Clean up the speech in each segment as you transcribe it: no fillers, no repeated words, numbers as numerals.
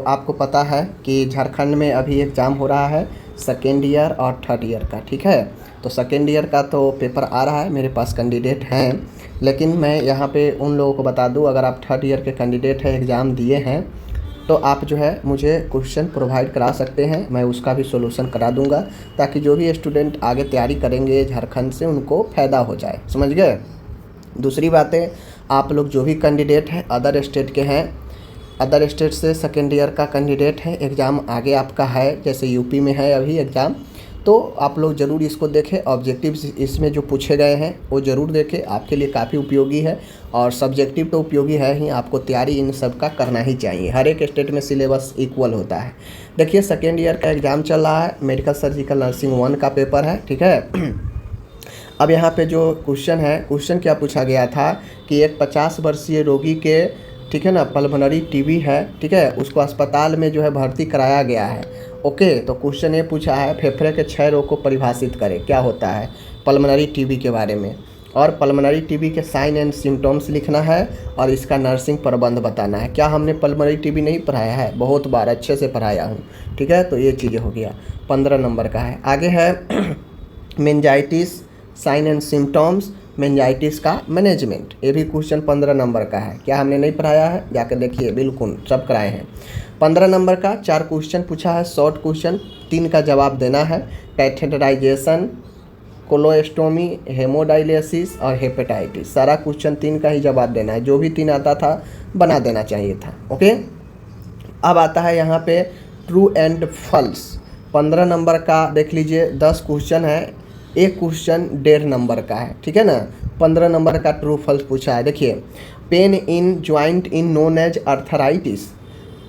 आपको पता है कि झारखंड में अभी एग्ज़ाम हो रहा है सेकेंड ईयर और थर्ड ईयर का, ठीक है। तो सेकेंड ईयर का तो पेपर आ रहा है, मेरे पास कैंडिडेट हैं, लेकिन मैं यहाँ पे उन लोगों को बता दूँ, अगर आप थर्ड ईयर के कैंडिडेट हैं, एग्ज़ाम दिए हैं, तो आप जो है मुझे क्वेश्चन प्रोवाइड करा सकते हैं, मैं उसका भी सॉल्यूशन करा दूंगा, ताकि जो भी स्टूडेंट आगे तैयारी करेंगे झारखंड से उनको फ़ायदा हो जाए, समझ गए। दूसरी बात है, आप लोग जो भी कैंडिडेट हैं अदर स्टेट के हैं, अदर स्टेट से सेकेंड ईयर का कैंडिडेट है, एग्ज़ाम आगे आपका है, जैसे यूपी में है अभी एग्ज़ाम, तो आप लोग ज़रूर इसको देखें। ऑब्जेक्टिव्स इसमें जो पूछे गए हैं वो ज़रूर देखें, आपके लिए काफ़ी उपयोगी है, और सब्जेक्टिव तो उपयोगी है ही, आपको तैयारी इन सब का करना ही चाहिए। हर एक स्टेट में सिलेबस इक्वल होता है। देखिए सेकेंड ईयर का एग्ज़ाम चल रहा है, मेडिकल सर्जिकल नर्सिंग 1 का पेपर है, ठीक है। अब यहाँ पे जो क्वेश्चन है, क्वेश्चन क्या पूछा गया था कि एक 50 वर्षीय रोगी के, ठीक है ना, पल्मोनरी टीबी है, ठीक है, उसको अस्पताल में जो है भर्ती कराया गया है। ओके, तो क्वेश्चन ये पूछा है फेफड़े के क्षय रोग को परिभाषित करें, क्या होता है पल्मोनरी टीबी के बारे में, और पल्मोनरी टीबी के साइन एंड सिम्टम्स लिखना है, और इसका नर्सिंग प्रबंध बताना है। क्या हमने पल्मोनरी टीबी नहीं पढ़ाया है? बहुत बार अच्छे से पढ़ाया हूँ, ठीक है। तो ये चीज़ें हो गया, 15 नंबर का है। आगे है meningitis sign and symptoms, meningitis का मैनेजमेंट, ये भी क्वेश्चन 15 नंबर का है। क्या हमने नहीं पढ़ाया है? जाकर देखिए, बिल्कुल सब कराए हैं। 15 नंबर का 4 क्वेश्चन पूछा है, शॉर्ट क्वेश्चन, 3 का जवाब देना है। कैथेटराइजेशन, कोलोस्टोमी, हेमोडायलिसिस और हेपेटाइटिस, सारा क्वेश्चन 3 का ही जवाब देना है, जो भी 3 आता था बना देना चाहिए था। ओके, अब आता है यहाँ पे ट्रू एंड फॉल्स। 15 नंबर का देख लीजिए, 10 क्वेश्चन है, एक क्वेश्चन 1.5 नंबर का है, ठीक है ना। 15 नंबर का ट्रू फॉल्स पूछा है। देखिए, pain in joint in known as arthritis,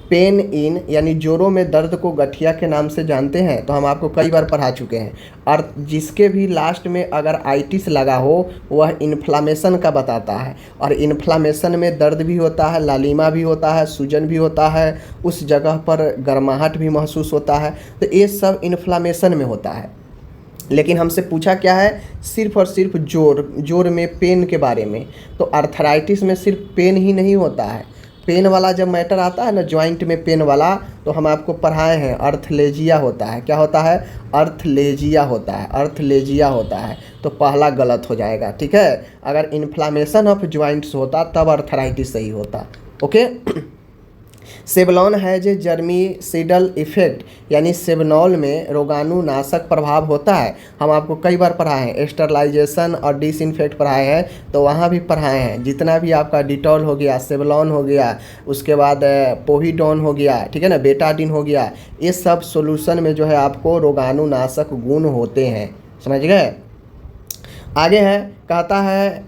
pain in यानी जोड़ों में दर्द को गठिया के नाम से जानते हैं, तो हम आपको कई बार पढ़ा चुके हैं। और जिसके भी लास्ट में अगर आइटिस लगा हो वह इन्फ्लामेशन का बताता है, और इन्फ्लामेशन में दर्द भी होता है, लालिमा भी होता है, सूजन भी होता है, उस जगह पर गर्माहट भी महसूस होता है, तो ये सब इन्फ्लामेशन में होता है। लेकिन हमसे पूछा क्या है, सिर्फ और सिर्फ जोड़ में पेन के बारे में। तो अर्थराइटिस में सिर्फ पेन ही नहीं होता है, पेन वाला जब मैटर आता है ना, ज्वाइंट में पेन वाला, तो हम आपको पढ़ाए हैं अर्थलेजिया होता है। क्या होता है? अर्थलेजिया होता है, अर्थलेजिया होता है। तो पहला गलत हो जाएगा, ठीक है। अगर इन्फ्लामेशन ऑफ ज्वाइंट्स होता तब अर्थराइटिस सही होता। ओके, सेवलॉन है जो जर्मीसिडल इफेक्ट, यानी सेवनॉल में रोगाणुनाशक प्रभाव होता है। हम आपको कई बार पढ़ाए हैं, स्टरलाइजेशन और डिसइंफेक्ट पढ़ाए हैं, तो वहाँ भी पढ़ाए हैं। जितना भी आपका डिटॉल हो गया, सेवलॉन हो गया, उसके बाद पोविडोन हो गया, ठीक है ना, बेटाडिन हो गया, ये सब सॉल्यूशन में जो है आपको रोगाणुनाशक गुण होते हैं, समझ गए। आगे है, कहता है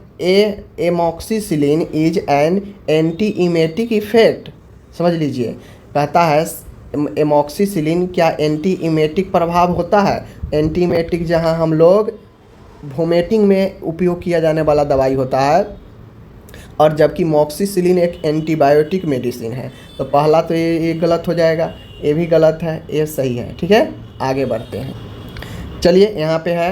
amoxicillin is an anti-emetic effect, समझ लीजिए। कहता है एमॉक्सिसिलिन क्या एंटी इमेटिक प्रभाव होता है? एंटी इमेटिक जहाँ हम लोग वोमिटिंग में उपयोग किया जाने वाला दवाई होता है, और जबकि मॉक्सिसिलिन एक एंटीबायोटिक मेडिसिन है। तो पहला तो ये गलत हो जाएगा, ये भी गलत है, ये सही है, ठीक है। आगे बढ़ते हैं, चलिए। यहाँ पे है,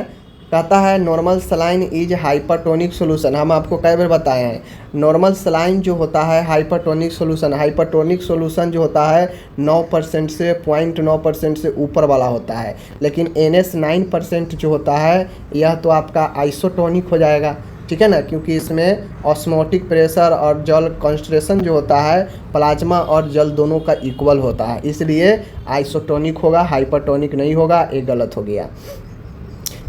कहता है normal saline is hypertonic solution. हम आपको कई बार बताए हैं, नॉर्मल सलाइन जो होता है हाइपरटोनिक सोल्यूशन, हाइपरटोनिक सोल्यूशन जो होता है 9% से 0.9% से ऊपर वाला होता है, लेकिन NS 9% जो होता है यह तो आपका आइसोटोनिक हो जाएगा, ठीक है ना, क्योंकि इसमें ऑस्मोटिक प्रेशर और जल कॉन्सेंट्रेशन जो होता है प्लाज्मा और जल दोनों का इक्वल होता है, इसलिए आइसोटोनिक होगा, हाइपरटोनिक नहीं होगा, ये गलत हो गया।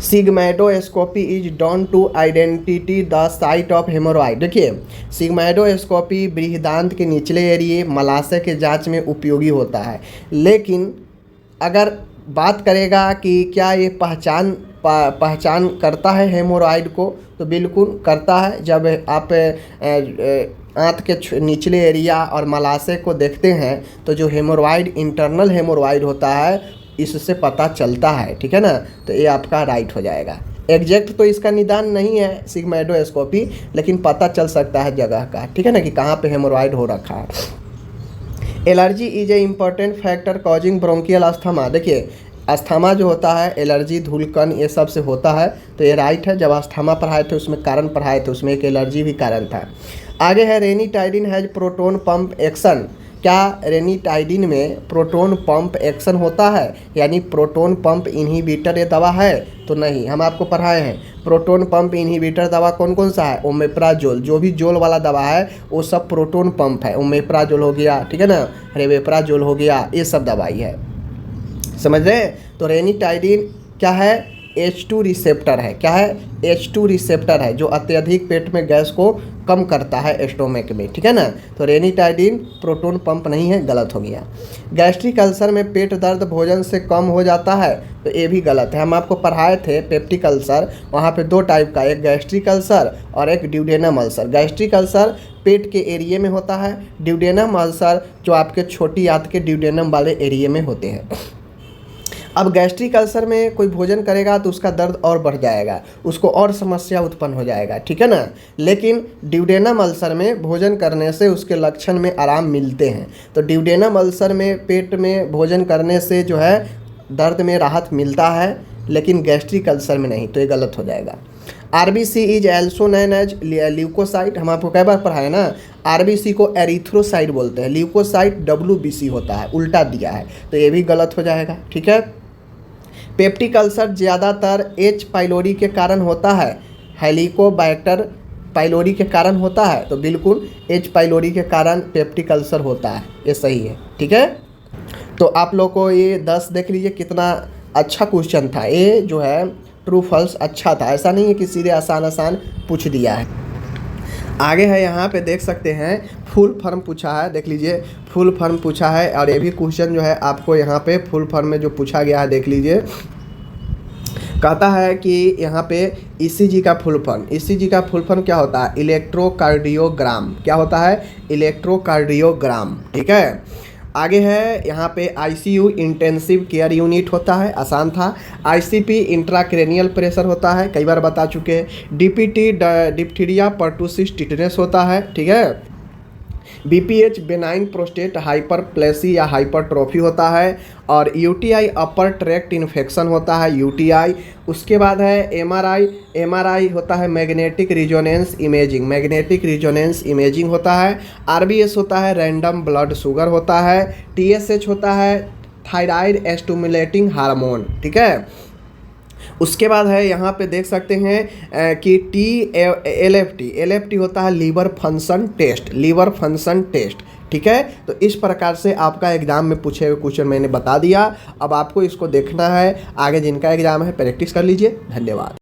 Sigmoidoscopy is done to identity the site of haemorrhoid. देखिए, सिग्मैडोस्कोपी बृहदांत के निचले एरिए मलाशय के जांच में उपयोगी होता है, लेकिन अगर बात करेगा कि क्या ये पहचान करता है हेमोरॉइड को, तो बिल्कुल करता है। जब आप आंत के निचले एरिया और मलाशय को देखते हैं तो जो हेमोरॉइड इंटरनल हेमोरॉइड होता है इससे पता चलता है, ठीक है ना। तो ये आपका राइट हो जाएगा। एग्जैक्ट तो इसका निदान नहीं है सिग्मैडोस्कोपी, लेकिन पता चल सकता है जगह का, ठीक है ना, कि कहाँ पे हेमोरॉइड हो रखा है। Allergy is a important factor causing bronchial asthma. देखिए, अस्थमा जो होता है, एलर्जी, धूलकण, ये सब से होता है, तो ये राइट है। जब अस्थमा पढ़ाए थे उसमें कारण पढ़ाए थे, उसमें एक एलर्जी भी कारण था। आगे है रेनिटाइडिन हैज प्रोटोन पंप एक्शन। क्या रेनिटाइडिन में प्रोटोन पंप एक्शन होता है, यानी प्रोटोन पंप इनहिबिटर ये दवा है? तो नहीं, हम आपको पढ़ाए हैं प्रोटोन पंप इनहिबिटर दवा कौन कौन सा है? ओमेप्राजोल, जो भी जोल वाला दवा है वो सब प्रोटोन पंप है। ओमेप्राजोल हो गया, ठीक है ना, रेवेप्राजोल हो गया, ये सब दवाई है, समझ रहे? तो रेनिटाइडिन क्या है? H2 रिसेप्टर है। क्या है? H2 रिसेप्टर है, जो अत्यधिक पेट में गैस को कम करता है स्टोमक में, ठीक है ना। तो रेनिटाइडिन प्रोटोन पंप नहीं है, गलत हो गया। गैस्ट्रिक अल्सर में पेट दर्द भोजन से कम हो जाता है, तो ये भी गलत है। हम आपको पढ़ाए थे पेप्टिक अल्सर, वहाँ पे दो टाइप का, एक गैस्ट्रिक अल्सर और एक ड्यूडेनम अल्सर। गैस्ट्रिक अल्सर पेट के एरिए में होता है, ड्यूडेनम अल्सर जो आपके छोटी आंत के ड्यूडेनम वाले एरिए में होते हैं। अब गैस्ट्रिक अल्सर में कोई भोजन करेगा तो उसका दर्द और बढ़ जाएगा, उसको और समस्या उत्पन्न हो जाएगा, ठीक है ना। लेकिन ड्यूडेनम अल्सर में भोजन करने से उसके लक्षण में आराम मिलते हैं। तो ड्यूडेनम अल्सर में पेट में भोजन करने से जो है दर्द में राहत मिलता है, लेकिन गैस्ट्रिक अल्सर में नहीं, तो ये गलत हो जाएगा। RBC is also known as leucocyte. हम आपको कई बार पढ़ाए ना, आरबीसी को एरिथ्रोसाइट बोलते हैं, ल्यूकोसाइट WBC होता है, उल्टा दिया है, तो ये भी गलत हो जाएगा, ठीक है। पेप्टिक अल्सर ज़्यादातर H पाइलोरी के कारण होता है, हेलिकोबैक्टर पाइलोरी के कारण होता है, तो बिल्कुल H पाइलोरी के कारण पेप्टिक अल्सर होता है, ये सही है, ठीक है। तो आप लोग को ये 10 देख लीजिए कितना अच्छा क्वेश्चन था, ये जो है ट्रू फॉल्स अच्छा था, ऐसा नहीं है कि सीधे आसान आसान पूछ दिया है। आगे है, यहाँ पे देख सकते हैं फुल फॉर्म पूछा है, देख लीजिए फुल फॉर्म पूछा है, और ये भी क्वेश्चन जो है आपको यहाँ पे फुल फॉर्म में जो पूछा गया है देख लीजिए। कहता है कि यहाँ पे ECG का फुल फॉर्म, ECG का फुल फॉर्म क्या होता है? इलेक्ट्रोकार्डियोग्राम। क्या होता है? इलेक्ट्रोकार्डियोग्राम, ठीक है। आगे है यहाँ पे ICU इंटेंसिव केयर यूनिट होता है, आसान था। ICP इंट्राक्रेनियल प्रेशर होता है, कई बार बता चुके हैं। DPT डिप्थीरिया पर्टूसिस टिटनेस होता है, ठीक है। BPH बेनाइन प्रोस्टेट हाइपरप्लेसी या हाइपरट्रॉफी होता है, और UTI अपर ट्रैक्ट इन्फेक्शन होता है, UTI। उसके बाद है MRI होता है magnetic resonance imaging, magnetic resonance imaging होता है। RBS होता है रैंडम ब्लड शुगर होता है। TSH होता है थायराइड स्टिमुलेटिंग हार्मोन, ठीक है। उसके बाद है यहाँ पे देख सकते हैं कि LFT होता है liver function test, liver function test, ठीक है। तो इस प्रकार से आपका एग्जाम में पूछे हुए क्वेश्चन मैंने बता दिया। अब आपको इसको देखना है, आगे जिनका एग्जाम है प्रैक्टिस कर लीजिए। धन्यवाद।